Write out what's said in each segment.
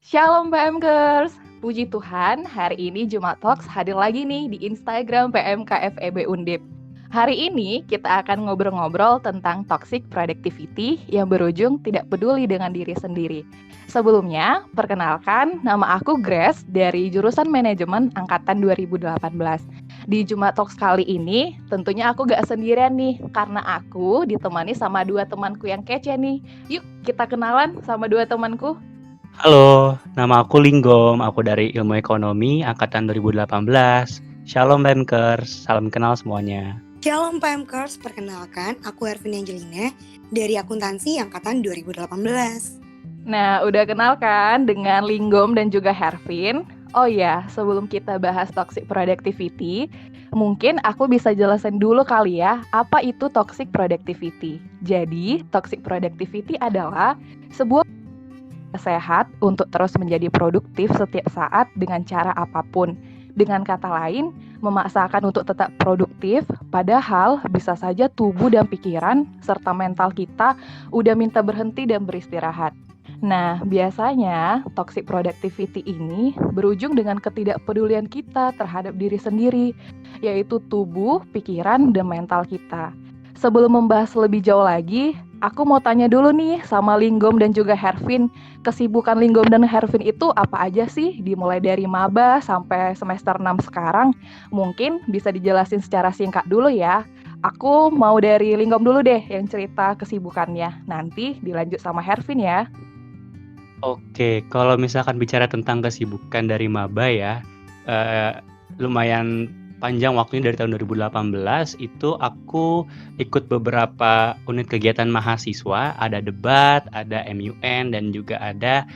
Shalom PMkers, puji Tuhan hari ini Jumat Talks hadir lagi nih di Instagram PMKFEB Undip. Hari ini kita akan ngobrol-ngobrol tentang toxic productivity yang berujung tidak peduli dengan diri sendiri. Sebelumnya, perkenalkan nama aku Grace dari jurusan manajemen angkatan 2018. Di Jumat Talks kali ini tentunya aku gak sendirian nih karena aku ditemani sama dua temanku yang kece nih. Yuk kita kenalan sama dua temanku. Halo, nama aku Linggom, aku dari Ilmu Ekonomi Angkatan 2018. Shalom Bankers, salam kenal semuanya. Shalom PMkers, perkenalkan aku Ervin Angelina dari Akuntansi Angkatan 2018. Nah, udah kenal kan dengan Linggom dan juga Hervin? Oh ya, sebelum kita bahas toxic productivity, mungkin aku bisa jelasin dulu kali ya, apa itu toxic productivity. Jadi, toxic productivity adalah sebuah sehat untuk terus menjadi produktif setiap saat dengan cara apapun. Dengan kata lain, memaksakan untuk tetap produktif, padahal bisa saja tubuh dan pikiran serta mental kita udah minta berhenti dan beristirahat. Nah, biasanya toxic productivity ini berujung dengan ketidakpedulian kita terhadap diri sendiri, yaitu tubuh, pikiran, dan mental kita. Sebelum membahas lebih jauh lagi, aku mau tanya dulu nih sama Linggom dan juga Hervin. Kesibukan Linggom dan Hervin itu apa aja sih? Dimulai dari maba sampai semester 6 sekarang. Mungkin bisa dijelasin secara singkat dulu ya. Aku mau dari Linggom dulu deh yang cerita kesibukannya. Nanti dilanjut sama Hervin ya. Oke, kalau misalkan bicara tentang kesibukan dari maba ya, lumayan panjang waktunya dari tahun 2018 itu aku ikut beberapa unit kegiatan mahasiswa, ada debat, ada MUN, dan juga ada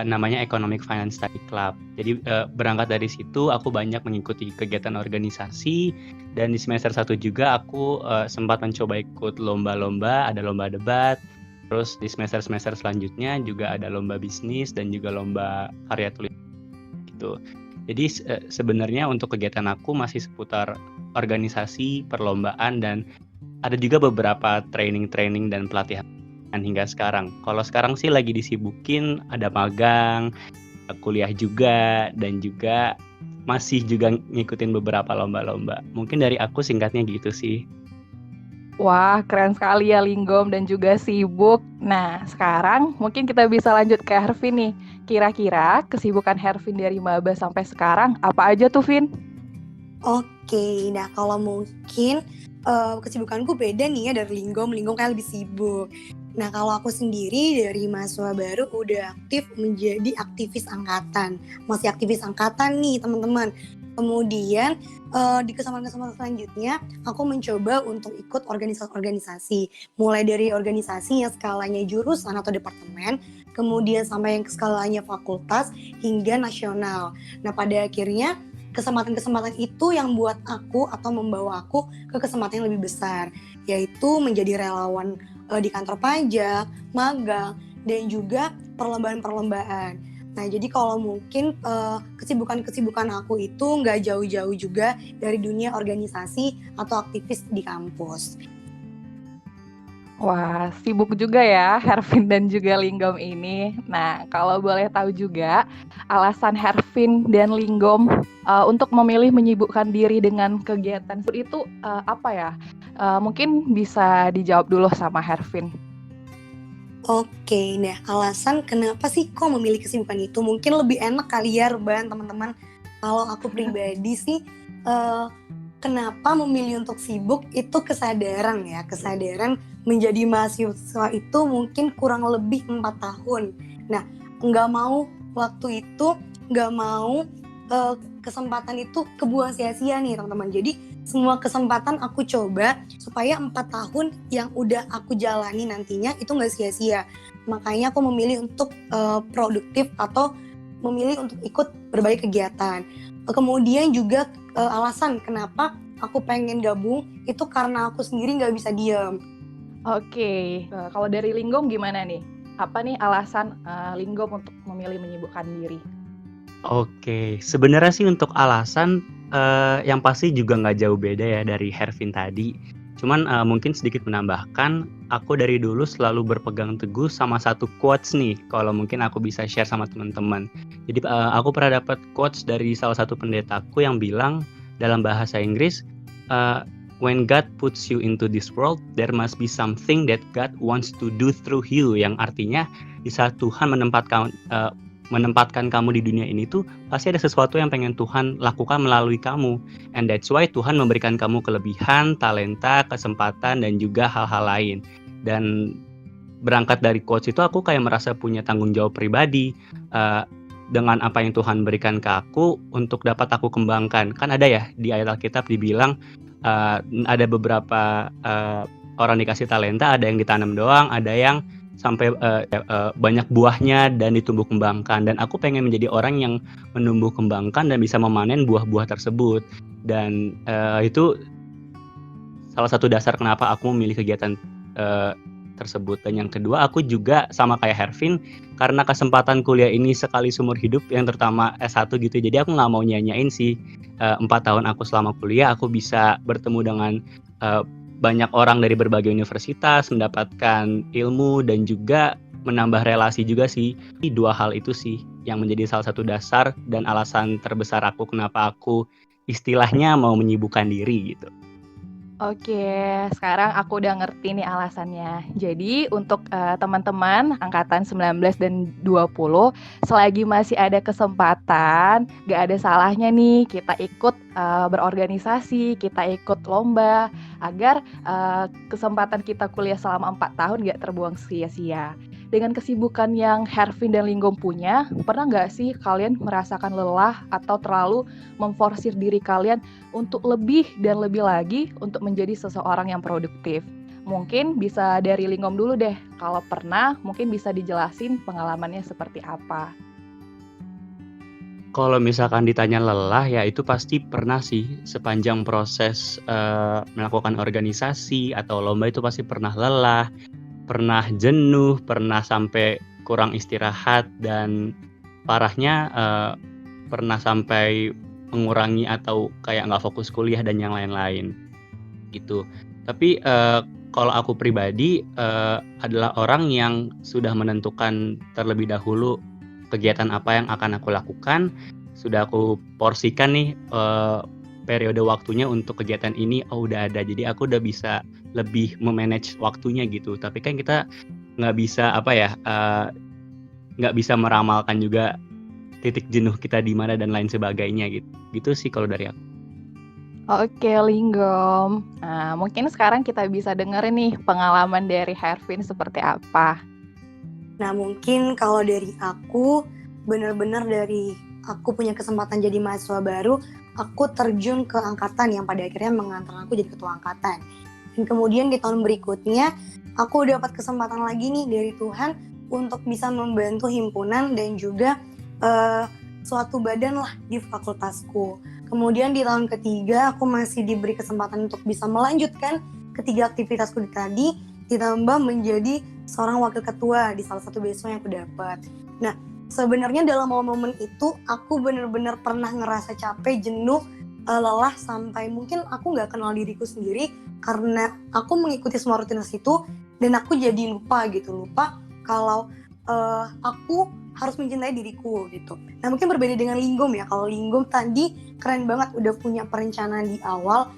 namanya Economic Finance Study Club. Jadi berangkat dari situ aku banyak mengikuti kegiatan organisasi, dan di semester 1 juga aku sempat mencoba ikut lomba-lomba, ada lomba debat. Terus di semester-semester selanjutnya juga ada lomba bisnis dan juga lomba karya tulis gitu. Jadi sebenarnya untuk kegiatan aku masih seputar organisasi, perlombaan, dan ada juga beberapa training dan pelatihan hingga sekarang. Kalau sekarang sih lagi disibukin ada magang, kuliah juga, dan juga masih juga ngikutin beberapa lomba-lomba. Mungkin dari aku singkatnya gitu sih. Wah, keren sekali ya Linggom dan juga sibuk. Nah, sekarang mungkin kita bisa lanjut ke Hervin nih. Kira-kira kesibukan Hervin dari maba sampai sekarang apa aja tuh, Vin? Oke, nah kalau mungkin kesibukanku beda nih ya dari Linggom kan lebih sibuk. Nah kalau aku sendiri dari mahasiswa baru udah aktif menjadi aktivis angkatan. Masih aktivis angkatan nih teman-teman. Kemudian di kesempatan-kesempatan selanjutnya aku mencoba untuk ikut organisasi-organisasi. Mulai dari organisasi yang skalanya jurusan atau departemen, kemudian sampai yang skalanya fakultas hingga nasional. Nah pada akhirnya kesempatan-kesempatan itu yang buat aku atau membawa aku ke kesempatan yang lebih besar, yaitu menjadi relawan di kantor pajak, magang, dan juga perlombaan-perlombaan. Nah, jadi kalau mungkin kesibukan-kesibukan aku itu nggak jauh-jauh juga dari dunia organisasi atau aktivis di kampus. Wah, sibuk juga ya Hervin dan juga Linggom ini. Nah, kalau boleh tahu juga alasan Hervin dan Linggom untuk memilih menyibukkan diri dengan kegiatan itu apa ya? Mungkin bisa dijawab dulu sama Hervin. Oke, nah alasan kenapa sih kok memilih kesibukan itu? Mungkin lebih enak kali ya rebahan teman-teman. Kalau aku pribadi sih, kenapa memilih untuk sibuk itu kesadaran menjadi mahasiswa itu mungkin kurang lebih 4 tahun. Nah, nggak mau waktu itu, nggak mau kesempatan itu kebuang sia-sia nih teman-teman. Jadi semua kesempatan aku coba supaya 4 tahun yang udah aku jalani nantinya itu gak sia-sia. Makanya aku memilih untuk produktif atau memilih untuk ikut berbagai kegiatan. Kemudian juga alasan kenapa aku pengen gabung itu karena aku sendiri gak bisa diam. Oke, kalau dari Linggom gimana nih? Apa nih alasan Linggom untuk memilih menyibukkan diri? Oke, sebenarnya sih untuk alasan yang pasti juga nggak jauh beda ya dari Hervin tadi. Cuman mungkin sedikit menambahkan, aku dari dulu selalu berpegang teguh sama satu quotes nih, kalau mungkin aku bisa share sama teman-teman. Jadi aku pernah dapat quotes dari salah satu pendetaku yang bilang dalam bahasa Inggris, uh, when God puts you into this world, there must be something that God wants to do through you. Yang artinya di saat Tuhan menempatkan kamu di dunia ini tuh pasti ada sesuatu yang pengen Tuhan lakukan melalui kamu. And that's why Tuhan memberikan kamu kelebihan, talenta, kesempatan, dan juga hal-hal lain. Dan berangkat dari quotes itu aku kayak merasa punya tanggung jawab pribadi dengan apa yang Tuhan berikan ke aku untuk dapat aku kembangkan. Kan ada ya di ayat Alkitab dibilang ada beberapa orang dikasih talenta, ada yang ditanam doang, ada yang sampai banyak buahnya dan ditumbuh kembangkan. Dan aku pengen menjadi orang yang menumbuh kembangkan dan bisa memanen buah-buah tersebut. Dan itu salah satu dasar kenapa aku memilih kegiatan tersebut. Dan yang kedua, aku juga sama kayak Hervin, karena kesempatan kuliah ini sekali seumur hidup, yang terutama S1 gitu, jadi aku nggak mau nyanyain sih 4 tahun aku selama kuliah. Aku bisa bertemu dengan banyak orang dari berbagai universitas, mendapatkan ilmu dan juga menambah relasi juga sih. Dua hal itu sih yang menjadi salah satu dasar dan alasan terbesar aku kenapa aku istilahnya mau menyibukkan diri gitu. Oke, sekarang aku udah ngerti nih alasannya. Jadi untuk teman-teman angkatan 19 dan 20, selagi masih ada kesempatan, gak ada salahnya nih kita ikut berorganisasi, kita ikut lomba, agar kesempatan kita kuliah selama 4 tahun gak terbuang sia-sia. Dengan kesibukan yang Hervin dan Linggom punya, pernah nggak sih kalian merasakan lelah atau terlalu memforsir diri kalian untuk lebih dan lebih lagi untuk menjadi seseorang yang produktif? Mungkin bisa dari Linggom dulu deh. Kalau pernah, mungkin bisa dijelasin pengalamannya seperti apa. Kalau misalkan ditanya lelah, ya itu pasti pernah sih. Sepanjang proses melakukan organisasi atau lomba itu pasti pernah lelah, pernah jenuh, pernah sampai kurang istirahat, dan parahnya pernah sampai mengurangi atau kayak nggak fokus kuliah dan yang lain-lain gitu. Tapi kalau aku pribadi adalah orang yang sudah menentukan terlebih dahulu kegiatan apa yang akan aku lakukan, sudah aku porsikan nih periode waktunya untuk kegiatan ini. Udah ada, jadi aku udah bisa lebih memanage waktunya gitu. Tapi kan kita nggak bisa nggak bisa meramalkan juga titik jenuh kita di mana dan lain sebagainya gitu sih kalau dari aku. Oke, Linggom. Nah, mungkin sekarang kita bisa dengerin nih pengalaman dari Hervin seperti apa. Nah mungkin kalau dari aku, benar-benar dari aku punya kesempatan jadi mahasiswa baru, aku terjun ke angkatan yang pada akhirnya mengantar aku jadi ketua angkatan. Dan kemudian di tahun berikutnya, aku dapat kesempatan lagi nih dari Tuhan untuk bisa membantu himpunan dan juga suatu badan lah di fakultasku. Kemudian di tahun ketiga, aku masih diberi kesempatan untuk bisa melanjutkan ketiga aktivitasku tadi, ditambah menjadi seorang wakil ketua di salah satu beasiswa yang aku dapat. Nah, sebenarnya dalam momen itu aku benar-benar pernah ngerasa capek, jenuh, lelah, sampai mungkin aku nggak kenal diriku sendiri karena aku mengikuti semua rutinitas itu dan aku jadi lupa kalau aku harus mencintai diriku gitu. Nah mungkin berbeda dengan Linggom ya. Kalau Linggom tadi keren banget udah punya perencanaan di awal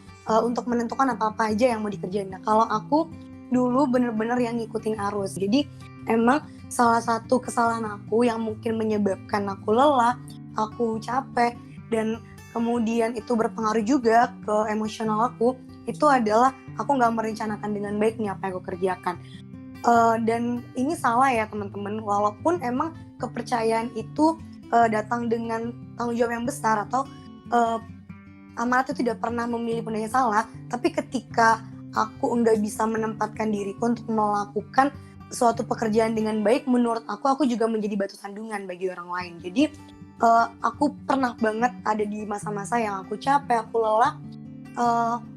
untuk menentukan apa-apa aja yang mau dikerjain. Nah kalau aku dulu bener-bener yang ngikutin arus. Jadi emang salah satu kesalahan aku yang mungkin menyebabkan aku lelah, aku capek, dan kemudian itu berpengaruh juga ke emosional aku, itu adalah aku gak merencanakan dengan baik nih apa yang aku kerjakan. Dan ini salah ya teman-teman, walaupun emang kepercayaan itu datang dengan tanggung jawab yang besar atau amanat itu tidak pernah memilih pundak yang salah, tapi ketika aku nggak bisa menempatkan diriku untuk melakukan suatu pekerjaan dengan baik, menurut aku juga menjadi batu sandungan bagi orang lain. Jadi aku pernah banget ada di masa-masa yang aku capek, aku lelah,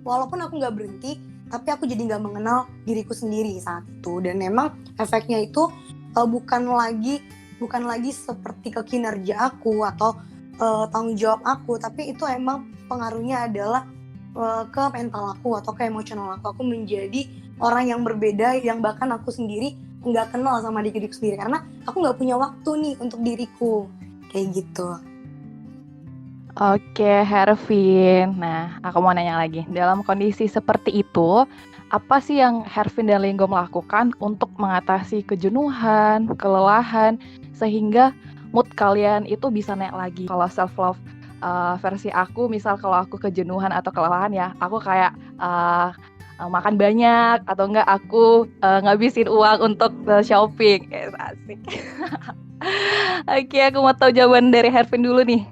walaupun aku nggak berhenti, tapi aku jadi nggak mengenal diriku sendiri saat itu. Dan memang efeknya itu bukan lagi seperti ke kinerja aku atau tanggung jawab aku, tapi itu emang pengaruhnya adalah ke mental aku atau ke emosional aku menjadi orang yang berbeda yang bahkan aku sendiri nggak kenal sama diriku sendiri karena aku nggak punya waktu nih untuk diriku kayak gitu. Oke, Hervin. Nah, aku mau nanya lagi. Dalam kondisi seperti itu, apa sih yang Hervin dan Linggo melakukan untuk mengatasi kejenuhan, kelelahan, sehingga mood kalian itu bisa naik lagi? Kalau self love versi aku, misal kalau aku kejenuhan atau kelelahan ya, aku kayak makan banyak atau enggak aku ngabisin uang untuk shopping. Asik. Oke, aku mau tahu jawaban dari Hervin dulu nih.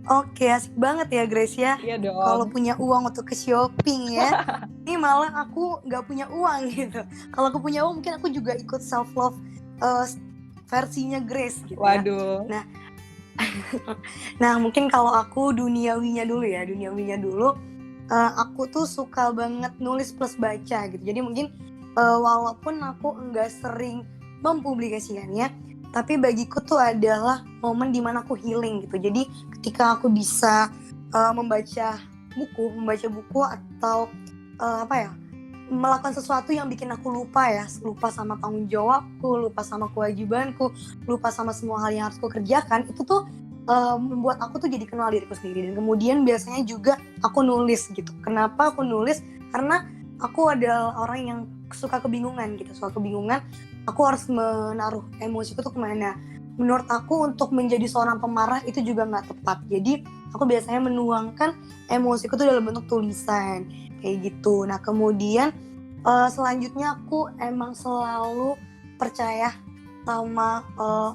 Oke, asik banget ya Grace ya. Iya Kalau dong. punya uang untuk ke shopping ya. Ini malah aku nggak punya uang gitu. Kalau aku punya uang mungkin aku juga ikut self love versinya Grace gitu ya. Waduh. Nah mungkin kalau aku duniawinya dulu, aku tuh suka banget nulis plus baca gitu. Jadi mungkin walaupun aku nggak sering mempublikasikannya, tapi bagiku tuh adalah momen dimana aku healing gitu. Jadi ketika aku bisa membaca buku atau melakukan sesuatu yang bikin aku lupa sama tanggung jawabku, lupa sama kewajibanku, lupa sama semua hal yang harus aku kerjakan, itu tuh membuat aku tuh jadi kenal diriku sendiri. Dan kemudian biasanya juga aku nulis gitu. Kenapa aku nulis? Karena aku adalah orang yang suka kebingungan, aku harus menaruh emosiku tuh kemana. Menurut aku untuk menjadi seorang pemarah itu juga nggak tepat. Jadi aku biasanya menuangkan emosiku tuh dalam bentuk tulisan kayak gitu. Nah kemudian selanjutnya aku emang selalu percaya sama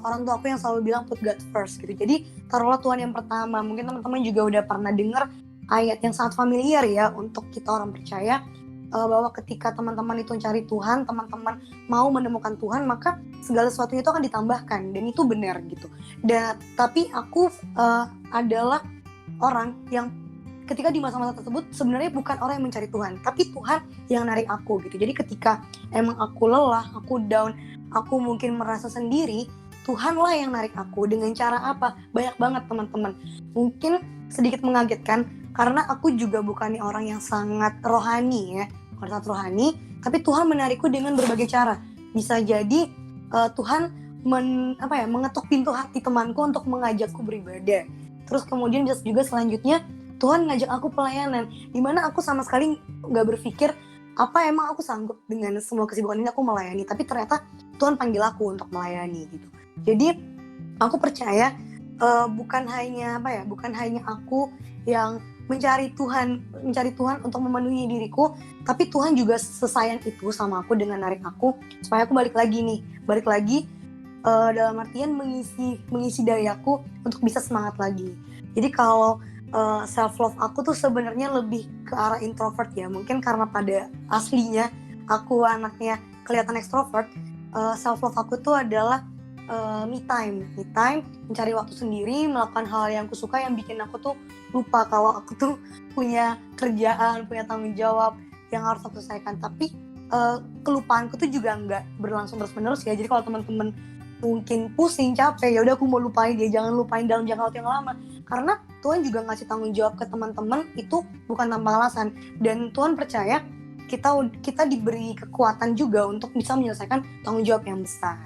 orang tua aku yang selalu bilang put God first gitu. Jadi taruhlah Tuhan yang pertama. Mungkin teman-teman juga udah pernah dengar ayat yang sangat familiar ya untuk kita orang percaya, bahwa ketika teman-teman itu mencari Tuhan, teman-teman mau menemukan Tuhan, maka segala sesuatunya itu akan ditambahkan, dan itu benar gitu. Dan tapi aku adalah orang yang ketika di masa-masa tersebut sebenarnya bukan orang yang mencari Tuhan, tapi Tuhan yang narik aku gitu. Jadi ketika emang aku lelah, aku down, aku mungkin merasa sendiri, Tuhanlah yang narik aku. Dengan cara apa? Banyak banget teman-teman. Mungkin sedikit mengagetkan karena aku juga bukan orang yang sangat rohani ya, bukan sangat rohani, tapi Tuhan menarikku dengan berbagai cara. Bisa jadi Tuhan mengetuk pintu hati temanku untuk mengajakku beribadah. Terus kemudian bisa juga selanjutnya Tuhan ngajak aku pelayanan, dimana aku sama sekali nggak berpikir apa emang aku sanggup dengan semua kesibukan ini aku melayani, tapi ternyata Tuhan panggil aku untuk melayani gitu. Jadi aku percaya bukan hanya aku yang mencari Tuhan untuk memenuhi diriku, tapi Tuhan juga sesayang itu sama aku dengan narik aku supaya aku balik lagi dalam artian mengisi dayaku untuk bisa semangat lagi. Jadi kalau self love aku tuh sebenarnya lebih ke arah introvert ya, mungkin karena pada aslinya aku anaknya kelihatan ekstrovert. Self love aku tuh adalah me time, mencari waktu sendiri, melakukan hal yang aku suka yang bikin aku tuh lupa kalau aku tuh punya kerjaan, punya tanggung jawab yang harus aku selesaikan. Tapi kelupaanku tuh juga nggak berlangsung terus-menerus ya. Jadi kalau teman-teman mungkin pusing, capek, ya udah aku mau lupain dia, jangan lupain dalam jangka waktu yang lama. Karena Tuhan juga ngasih tanggung jawab ke teman-teman itu bukan tanpa alasan, dan Tuhan percaya kita diberi kekuatan juga untuk bisa menyelesaikan tanggung jawab yang besar.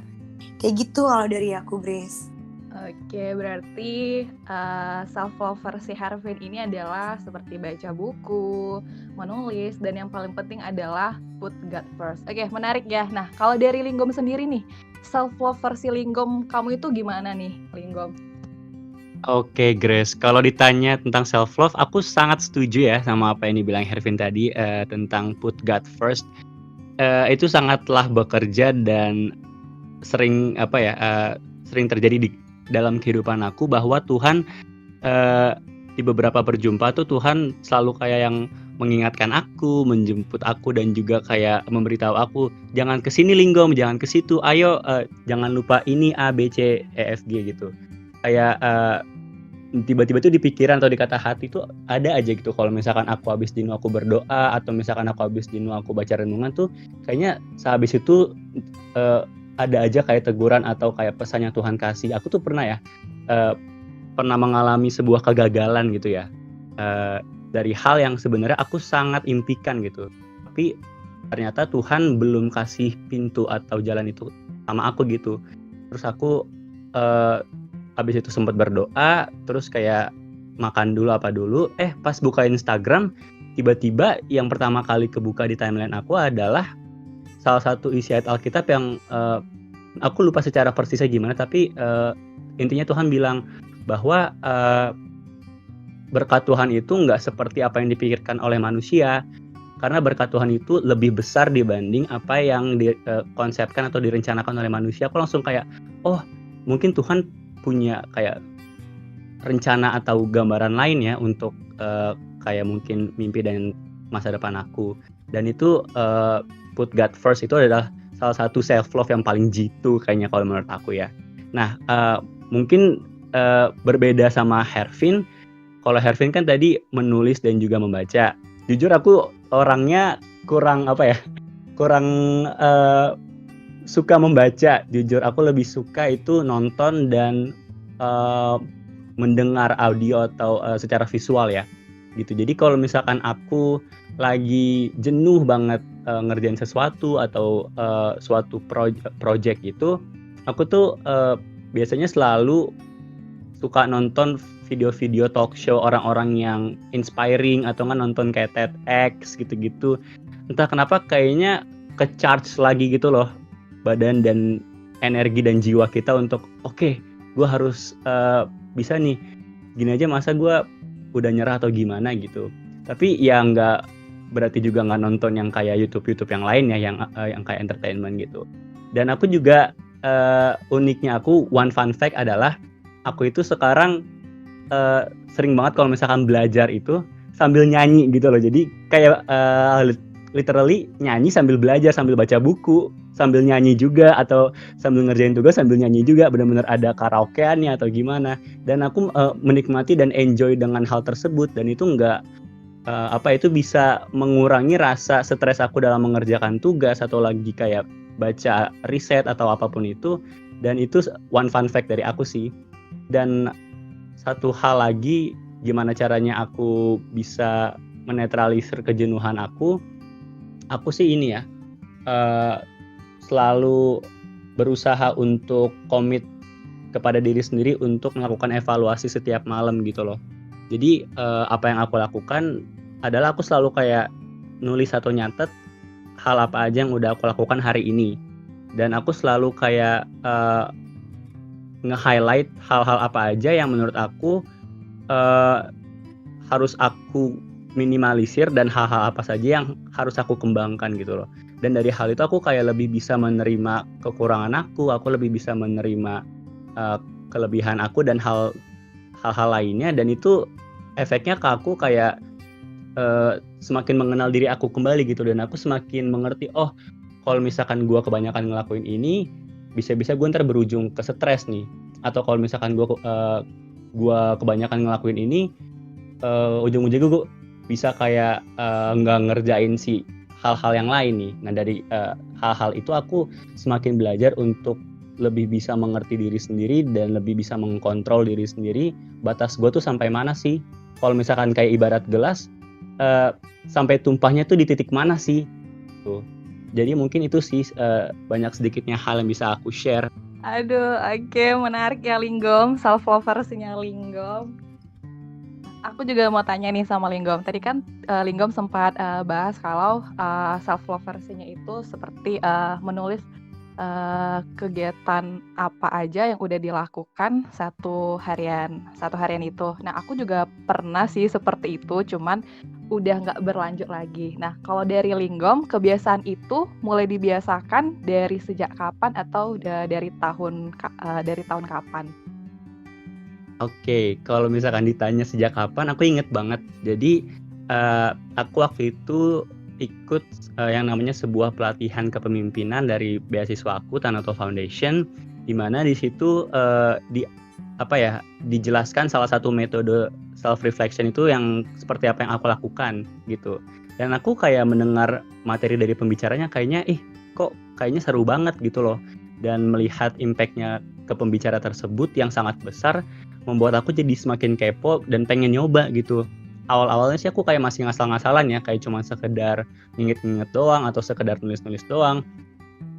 Kayak gitu kalau dari aku, Grace. Oke, berarti self love versi Hervin ini adalah seperti baca buku, menulis, dan yang paling penting adalah put God first. Oke, menarik ya. Nah, kalau dari Linggom sendiri nih, self love versi Linggom kamu itu gimana nih, Linggom? Oke, Grace. Kalau ditanya tentang self love, aku sangat setuju ya sama apa yang dibilang Hervin tadi tentang put God first. Itu sangatlah bekerja dan sering terjadi di dalam kehidupan aku, bahwa Tuhan di beberapa perjumpaan tuh Tuhan selalu kayak yang mengingatkan aku, menjemput aku, dan juga kayak memberitahu aku, jangan kesini Linggom, jangan ke situ, ayo jangan lupa ini A B C E F G gitu. Kayak tiba-tiba tuh di pikiran atau di kata hati tuh ada aja gitu, kalau misalkan aku habis jenuh aku berdoa, atau misalkan aku habis jenuh aku baca renungan tuh kayaknya sehabis itu ada aja kayak teguran atau kayak pesan yang Tuhan kasih. Aku tuh pernah mengalami sebuah kegagalan gitu ya, dari hal yang sebenarnya aku sangat impikan gitu. Tapi ternyata Tuhan belum kasih pintu atau jalan itu sama aku gitu. Terus aku habis itu sempat berdoa, terus kayak makan dulu apa dulu, pas buka Instagram, tiba-tiba yang pertama kali kebuka di timeline aku adalah salah satu isi ayat Alkitab yang aku lupa secara persisnya gimana, tapi intinya Tuhan bilang bahwa berkat Tuhan itu nggak seperti apa yang dipikirkan oleh manusia, karena berkat Tuhan itu lebih besar dibanding apa yang dikonsepkan atau direncanakan oleh manusia. Aku langsung kayak, oh mungkin Tuhan punya kayak rencana atau gambaran lain ya untuk kayak mungkin mimpi dan masa depan aku. Dan itu put God first itu adalah salah satu self love yang paling jitu kayaknya kalau menurut aku ya. Nah mungkin berbeda sama Hervin. Kalau Hervin kan tadi menulis dan juga membaca. Jujur aku orangnya kurang suka membaca. Jujur aku lebih suka itu nonton dan mendengar audio atau secara visual ya gitu. Jadi kalau misalkan aku lagi jenuh banget ngerjain sesuatu atau suatu project itu, aku tuh biasanya selalu suka nonton video-video talk show orang-orang yang inspiring atau nggak nonton kayak TEDx gitu-gitu. Entah kenapa kayaknya ke-charge lagi gitu loh badan dan energi dan jiwa kita untuk oke, gue harus bisa nih, gini aja masa gue udah nyerah atau gimana gitu. Tapi ya nggak berarti juga nggak nonton yang kayak YouTube yang lain ya, yang kayak entertainment gitu. Dan aku juga uniknya aku, one fun fact adalah aku itu sekarang sering banget kalau misalkan belajar itu sambil nyanyi gitu loh. Jadi kayak literally nyanyi sambil belajar, sambil baca buku, sambil nyanyi juga, atau sambil ngerjain tugas sambil nyanyi juga, benar-benar ada karaokeannya atau gimana. Dan aku menikmati dan enjoy dengan hal tersebut, dan itu nggak itu bisa mengurangi rasa stres aku dalam mengerjakan tugas atau lagi kayak baca riset atau apapun itu. Dan itu one fun fact dari aku sih. Dan satu hal lagi, gimana caranya aku bisa menetralisir kejenuhan aku sih ini ya, selalu berusaha untuk komit kepada diri sendiri untuk melakukan evaluasi setiap malam gitu loh. Jadi apa yang aku lakukan adalah aku selalu kayak nulis atau nyatet hal apa aja yang udah aku lakukan hari ini. Dan aku selalu kayak nge-highlight hal-hal apa aja yang menurut aku harus aku minimalisir dan hal-hal apa saja yang harus aku kembangkan gitu loh. Dan dari hal itu aku kayak lebih bisa menerima kekurangan aku lebih bisa menerima kelebihan aku dan hal-hal lainnya. Dan itu efeknya ke aku kayak semakin mengenal diri aku kembali gitu. Dan aku semakin mengerti, oh kalau misalkan gue kebanyakan ngelakuin ini, bisa-bisa gue ntar berujung ke stres nih. Atau kalau misalkan gue kebanyakan ngelakuin ini, ujung-ujungnya gue bisa kayak nggak ngerjain si hal-hal yang lain nih. Nah dari hal-hal itu aku semakin belajar untuk lebih bisa mengerti diri sendiri dan lebih bisa mengkontrol diri sendiri. Batas gue tuh sampai mana sih? Kalau misalkan kayak ibarat gelas, sampai tumpahnya tuh di titik mana sih? Tuh. Jadi mungkin itu sih banyak sedikitnya hal yang bisa aku share. Aduh, oke, menarik ya Linggom, self loversnya Linggom. Aku juga mau tanya nih sama Linggom. Tadi kan Linggom sempat bahas kalau self loversnya itu seperti menulis kegiatan apa aja yang udah dilakukan satu harian itu. Nah, aku juga pernah sih seperti itu, cuman udah nggak berlanjut lagi. Nah, kalau dari Linggom, kebiasaan itu mulai dibiasakan dari sejak kapan atau udah dari tahun kapan? Oke, kalau misalkan ditanya sejak kapan, aku inget banget. Jadi aku waktu itu ikut yang namanya sebuah pelatihan kepemimpinan dari beasiswa aku, Tanato Foundation, di mana di situ dijelaskan salah satu metode self reflection itu yang seperti apa yang aku lakukan gitu. Dan aku kayak mendengar materi dari pembicaranya kayaknya kok kayaknya seru banget gitu loh. Dan melihat impact-nya ke pembicara tersebut yang sangat besar membuat aku jadi semakin kepo dan pengen nyoba gitu. awal-awalnya sih aku kayak masih ngasal-ngasalan ya, kayak cuma sekedar nginget-nginget doang atau sekedar nulis-nulis doang.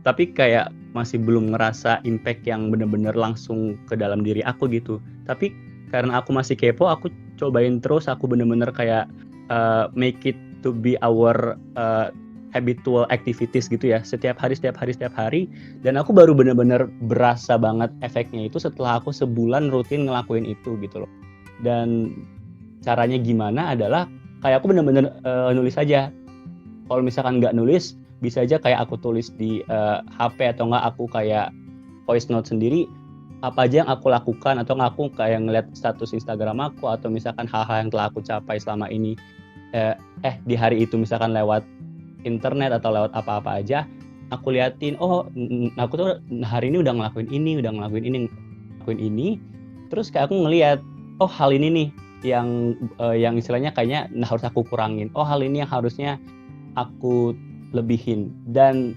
Tapi kayak masih belum ngerasa impact yang bener-bener langsung ke dalam diri aku gitu. Tapi karena aku masih kepo, aku cobain terus, aku bener-bener kayak make it to be our habitual activities gitu ya, setiap hari, dan aku baru bener-bener berasa banget efeknya itu setelah aku sebulan rutin ngelakuin itu gitu loh. Dan caranya gimana adalah kayak aku bener-bener nulis aja. Kalau misalkan nggak nulis, bisa aja kayak aku tulis di HP atau nggak aku kayak voice note sendiri apa aja yang aku lakukan, atau nggak aku kayak ngeliat status Instagram aku, atau misalkan hal-hal yang telah aku capai selama ini di hari itu, misalkan lewat internet atau lewat apa-apa aja, aku liatin, aku tuh hari ini udah ngelakuin ini, terus kayak aku ngeliat, hal ini nih yang istilahnya kayaknya harus aku kurangin, hal ini yang harusnya aku lebihin. Dan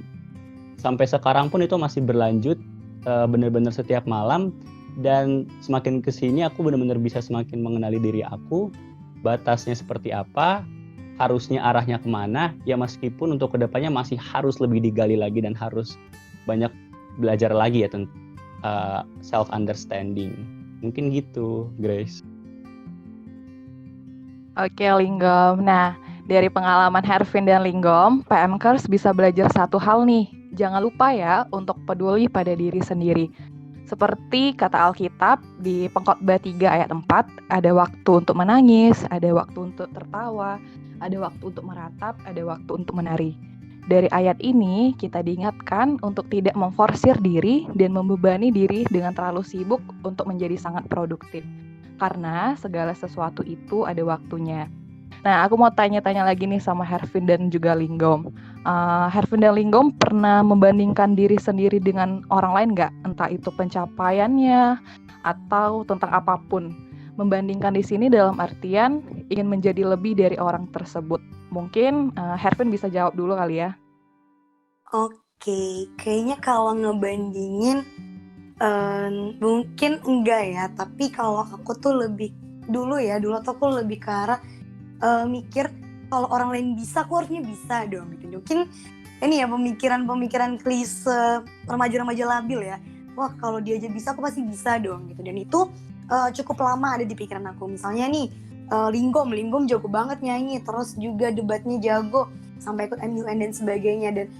sampai sekarang pun itu masih berlanjut, bener-bener setiap malam, dan semakin kesini aku bener-bener bisa semakin mengenali diri aku, batasnya seperti apa, harusnya arahnya kemana, ya meskipun untuk kedepannya masih harus lebih digali lagi dan harus banyak belajar lagi ya tentang self understanding. Mungkin gitu, Grace. Oke, Linggom. Nah, dari pengalaman Hervin dan Linggom, PMKers bisa belajar satu hal nih. Jangan lupa ya untuk peduli pada diri sendiri. Seperti kata Alkitab di Pengkhotbah 3 ayat 4, ada waktu untuk menangis, ada waktu untuk tertawa, ada waktu untuk meratap, ada waktu untuk menari. Dari ayat ini kita diingatkan untuk tidak memforsir diri dan membebani diri dengan terlalu sibuk untuk menjadi sangat produktif. Karena segala sesuatu itu ada waktunya. Nah, aku mau tanya-tanya lagi nih sama Hervin dan juga Linggom. Hervin dan Linggom pernah membandingkan diri sendiri dengan orang lain nggak? Entah itu pencapaiannya atau tentang apapun. Membandingkan di sini dalam artian ingin menjadi lebih dari orang tersebut. Mungkin Hervin bisa jawab dulu kali ya. Oke, kayaknya kalau ngebandingin mungkin enggak ya. Tapi kalau aku tuh lebih dulu tuh aku lebih ke arah mikir kalau orang lain bisa, aku harusnya bisa dong gitu. Mungkin ini ya pemikiran klise remaja-remaja labil ya. Wah, kalau dia aja bisa, aku pasti bisa dong gitu. Dan itu cukup lama ada di pikiran aku. Misalnya nih Linggom jago banget nyanyi, terus juga debatnya jago, sampai ikut MUN dan sebagainya. Dan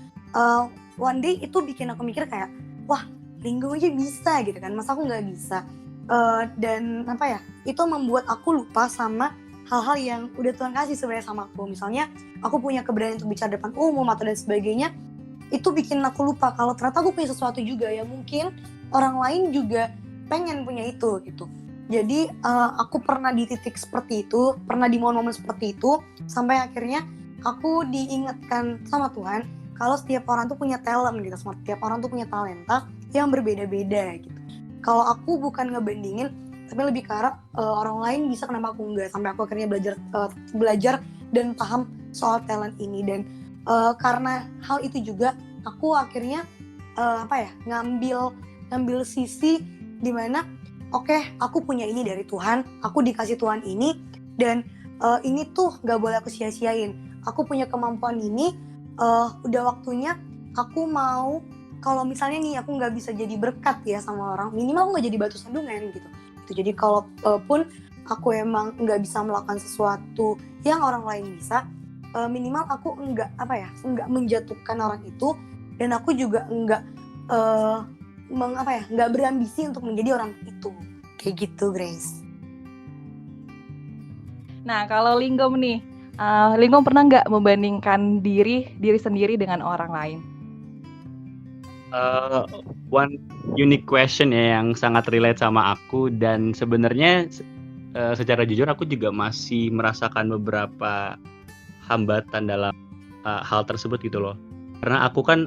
one day itu bikin aku mikir kayak, wah Linggom aja bisa gitu kan, masa aku nggak bisa? Dan apa ya, itu membuat aku lupa sama hal-hal yang udah Tuhan kasih sebenarnya sama aku. Misalnya aku punya keberanian untuk bicara depan umum atau dan sebagainya. Itu bikin aku lupa kalau ternyata aku punya sesuatu juga yang mungkin orang lain juga pengen punya itu gitu. Jadi aku pernah di titik seperti itu, pernah di momen-momen seperti itu, sampai akhirnya aku diingatkan sama Tuhan kalau setiap orang tuh punya talent gitu, setiap orang tuh punya talenta yang berbeda-beda gitu. Kalau aku bukan ngebandingin, tapi lebih ke arah orang lain bisa, kenapa aku enggak, sampai aku akhirnya belajar dan paham soal talent ini. Dan karena hal itu juga aku akhirnya ngambil sisi dimana aku punya ini dari Tuhan, aku dikasih Tuhan ini, dan ini tuh gak boleh aku sia-siain. Aku punya kemampuan ini, udah waktunya aku mau, kalau misalnya nih aku gak bisa jadi berkat ya sama orang, minimal aku gak jadi batu sandungan gitu. Jadi kalau pun aku emang nggak bisa melakukan sesuatu yang orang lain bisa, minimal aku nggak menjatuhkan orang itu, dan aku juga nggak berambisi untuk menjadi orang itu. Kayak gitu, Grace. Nah, kalau Linggom nih, Linggom pernah nggak membandingkan diri sendiri dengan orang lain? One unique question ya yang sangat relate sama aku, dan sebenarnya secara jujur aku juga masih merasakan beberapa hambatan dalam hal tersebut gitu loh. Karena aku kan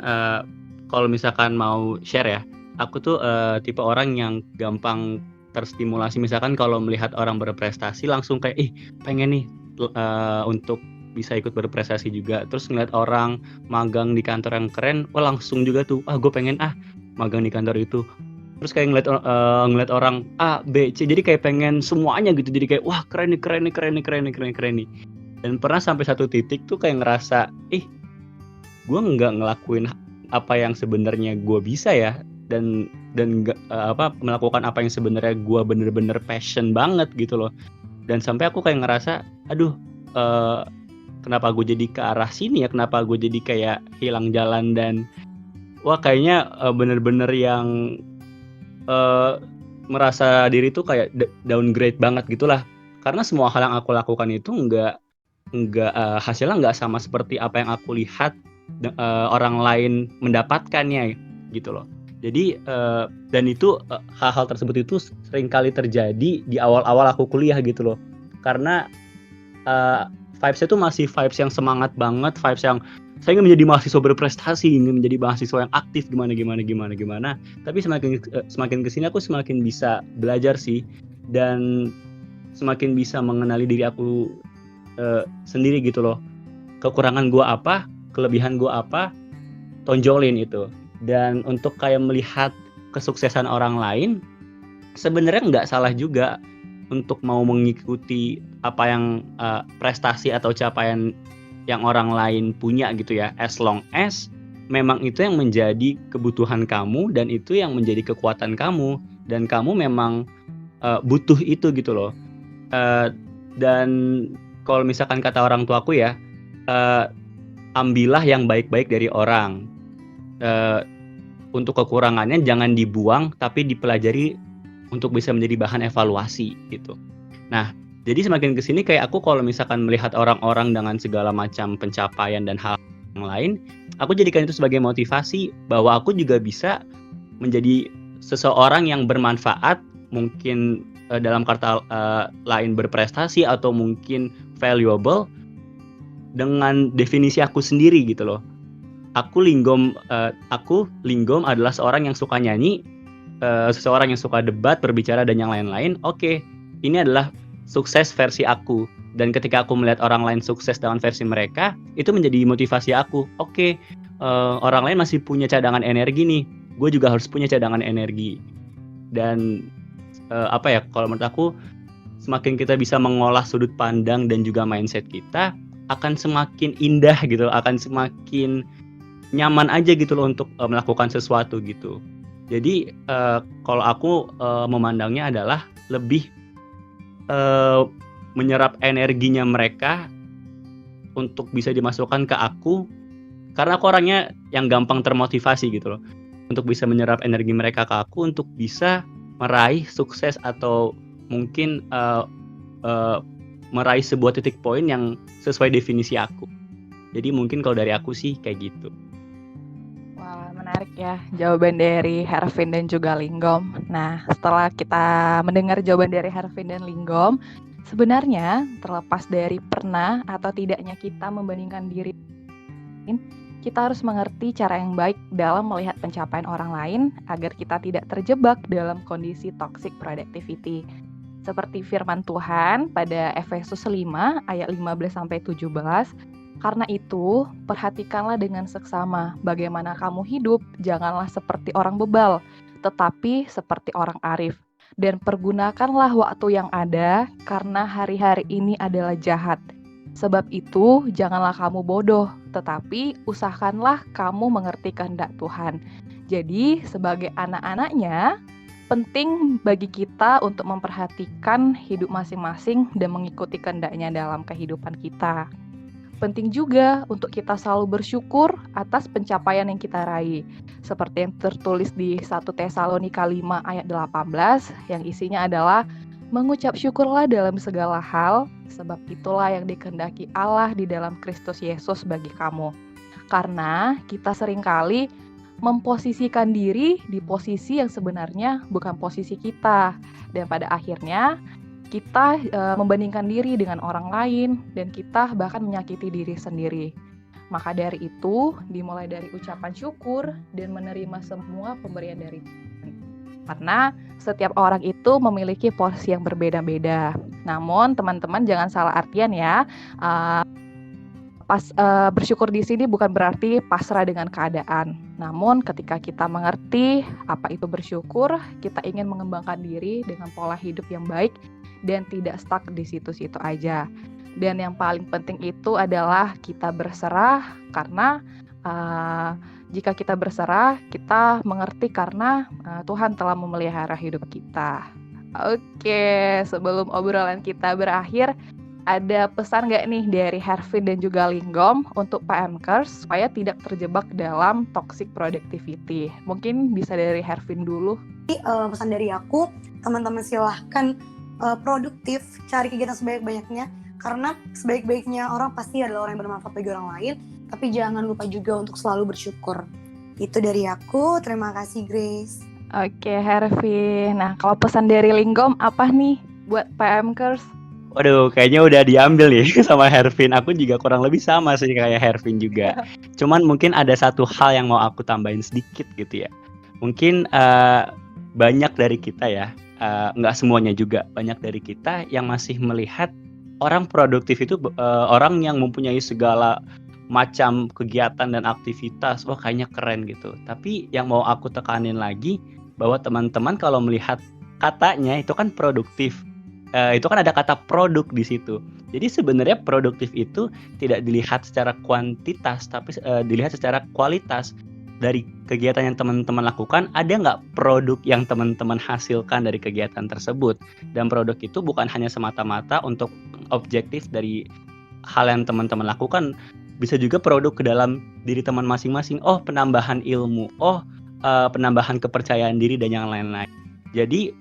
kalau misalkan mau share ya, aku tuh tipe orang yang gampang terstimulasi. Misalkan kalau melihat orang berprestasi langsung kayak pengen nih untuk bisa ikut berprestasi juga. Terus ngeliat orang magang di kantor yang keren, langsung juga tuh gue pengen magang di kantor itu. terus kayak ngeliat orang A, B, C, jadi kayak pengen semuanya gitu, jadi kayak wah keren nih, keren nih, keren nih, keren nih, keren nih, keren nih. Dan pernah sampai satu titik tuh kayak ngerasa, gue nggak ngelakuin apa yang sebenarnya gue bisa ya, dan nggak melakukan apa yang sebenarnya gue bener-bener passion banget gitu loh. Dan sampai aku kayak ngerasa, aduh, kenapa gue jadi ke arah sini ya, kenapa gue jadi kayak hilang jalan, dan wah kayaknya bener-bener yang merasa diri tuh kayak downgrade banget gitulah, karena semua hal yang aku lakukan itu nggak hasilnya nggak sama seperti apa yang aku lihat orang lain mendapatkannya gitu loh. Jadi dan itu hal-hal tersebut itu sering kali terjadi di awal-awal aku kuliah gitu loh, karena vibes-nya tuh masih vibes yang semangat banget, vibes yang saya ingin menjadi mahasiswa berprestasi, ingin menjadi mahasiswa yang aktif gimana. Tapi semakin kesini aku semakin bisa belajar sih, dan semakin bisa mengenali diri aku sendiri gitu loh. Kekurangan gue apa, kelebihan gue apa, tonjolin itu. Dan untuk kayak melihat kesuksesan orang lain, sebenarnya nggak salah juga untuk mau mengikuti apa yang prestasi atau capaian yang orang lain punya gitu ya, as long as memang itu yang menjadi kebutuhan kamu dan itu yang menjadi kekuatan kamu, dan kamu memang butuh itu gitu loh. Dan kalau misalkan kata orang tuaku ya, ambillah yang baik-baik dari orang. Untuk kekurangannya jangan dibuang, tapi dipelajari untuk bisa menjadi bahan evaluasi gitu. Nah, jadi semakin kesini kayak aku kalau misalkan melihat orang-orang dengan segala macam pencapaian dan hal yang lain, aku jadikan itu sebagai motivasi bahwa aku juga bisa menjadi seseorang yang bermanfaat, mungkin dalam kata lain berprestasi atau mungkin valuable dengan definisi aku sendiri gitu loh. Aku Linggom adalah seorang yang suka nyanyi, seseorang yang suka debat, berbicara dan yang lain-lain. Oke, ini adalah sukses versi aku, dan ketika aku melihat orang lain sukses dengan versi mereka, itu menjadi motivasi aku. Oke, orang lain masih punya cadangan energi nih, gue juga harus punya cadangan energi. Dan kalau menurut aku, semakin kita bisa mengolah sudut pandang dan juga mindset kita, akan semakin indah gitu, akan semakin nyaman aja gitu loh untuk melakukan sesuatu gitu. Jadi kalau aku memandangnya adalah lebih menyerap energinya mereka untuk bisa dimasukkan ke aku, karena aku orangnya yang gampang termotivasi gitu loh, untuk bisa menyerap energi mereka ke aku untuk bisa meraih sukses atau mungkin meraih sebuah titik poin yang sesuai definisi aku. Jadi mungkin kalau dari aku sih kayak gitu. Wah, menarik ya jawaban dari Hervin dan juga Linggom. Nah, setelah kita mendengar jawaban dari Hervin dan Linggom, sebenarnya terlepas dari pernah atau tidaknya kita membandingkan diri, kita harus mengerti cara yang baik dalam melihat pencapaian orang lain agar kita tidak terjebak dalam kondisi toxic productivity. Seperti firman Tuhan pada Efesus 5 ayat 15-17, karena itu, perhatikanlah dengan seksama bagaimana kamu hidup, janganlah seperti orang bebal, tetapi seperti orang arif. Dan pergunakanlah waktu yang ada, karena hari-hari ini adalah jahat. Sebab itu, janganlah kamu bodoh, tetapi usahakanlah kamu mengerti kehendak Tuhan. Jadi, sebagai anak-anaknya, penting bagi kita untuk memperhatikan hidup masing-masing dan mengikuti kehendaknya dalam kehidupan kita. Penting juga untuk kita selalu bersyukur atas pencapaian yang kita raih. Seperti yang tertulis di 1 Tesalonika 5 ayat 18 yang isinya adalah mengucap syukurlah dalam segala hal, sebab itulah yang dikehendaki Allah di dalam Kristus Yesus bagi kamu. Karena kita seringkali memposisikan diri di posisi yang sebenarnya bukan posisi kita. Dan pada akhirnya kita membandingkan diri dengan orang lain dan kita bahkan menyakiti diri sendiri. Maka dari itu, dimulai dari ucapan syukur dan menerima semua pemberian dari Tuhan. Karena setiap orang itu memiliki porsi yang berbeda-beda. Namun teman-teman jangan salah artian ya, Bersyukur di sini bukan berarti pasrah dengan keadaan. Namun ketika kita mengerti apa itu bersyukur, kita ingin mengembangkan diri dengan pola hidup yang baik dan tidak stuck di situ-situ aja. Dan yang paling penting itu adalah kita berserah karena jika kita berserah, kita mengerti karena Tuhan telah memelihara hidup kita. Oke, sebelum obrolan kita berakhir, ada pesan nggak nih dari Hervin dan juga Linggom untuk PMkers supaya tidak terjebak dalam toxic productivity? Mungkin bisa dari Hervin dulu. Pesan dari aku, teman-teman silahkan produktif, cari kegiatan sebanyak-banyaknya, karena sebaik-baiknya orang pasti adalah orang yang bermanfaat bagi orang lain, tapi jangan lupa juga untuk selalu bersyukur. Itu dari aku, terima kasih Grace. Oke Hervin, nah kalau pesan dari Linggom apa nih buat PMkers? Waduh, kayaknya udah diambil nih sama Hervin. Aku juga kurang lebih sama sih kayak Hervin juga. Cuman mungkin ada satu hal yang mau aku tambahin sedikit gitu ya. Mungkin banyak dari kita ya, nggak semuanya juga, banyak dari kita yang masih melihat orang produktif itu orang yang mempunyai segala macam kegiatan dan aktivitas. Wah, kayaknya keren gitu. Tapi yang mau aku tekanin lagi bahwa teman-teman kalau melihat katanya itu kan produktif. Itu kan ada kata produk di situ. Jadi sebenarnya produktif itu tidak dilihat secara kuantitas, tapi dilihat secara kualitas. Dari kegiatan yang teman-teman lakukan, ada nggak produk yang teman-teman hasilkan dari kegiatan tersebut? Dan produk itu bukan hanya semata-mata untuk objektif dari hal yang teman-teman lakukan, bisa juga produk ke dalam diri teman masing-masing. Oh, penambahan ilmu. Oh, penambahan kepercayaan diri dan yang lain-lain. Jadi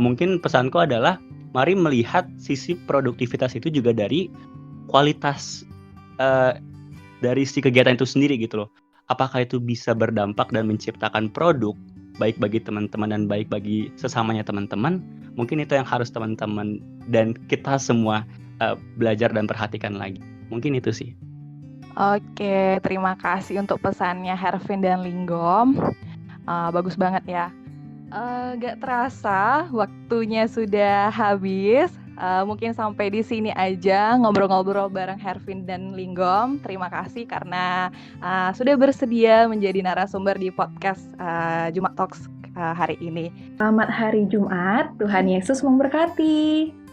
mungkin pesanku adalah mari melihat sisi produktivitas itu juga dari kualitas dari si kegiatan itu sendiri gitu loh. Apakah itu bisa berdampak dan menciptakan produk baik bagi teman-teman dan baik bagi sesamanya teman-teman? Mungkin itu yang harus teman-teman dan kita semua belajar dan perhatikan lagi. Mungkin itu sih. Oke, terima kasih untuk pesannya Hervin dan Linggom. Bagus banget ya. Gak terasa waktunya sudah habis. Mungkin sampai di sini aja ngobrol-ngobrol bareng Hervin dan Linggom. Terima kasih karena sudah bersedia menjadi narasumber di podcast Jumat Talks hari ini. Selamat hari Jumat, Tuhan Yesus memberkati.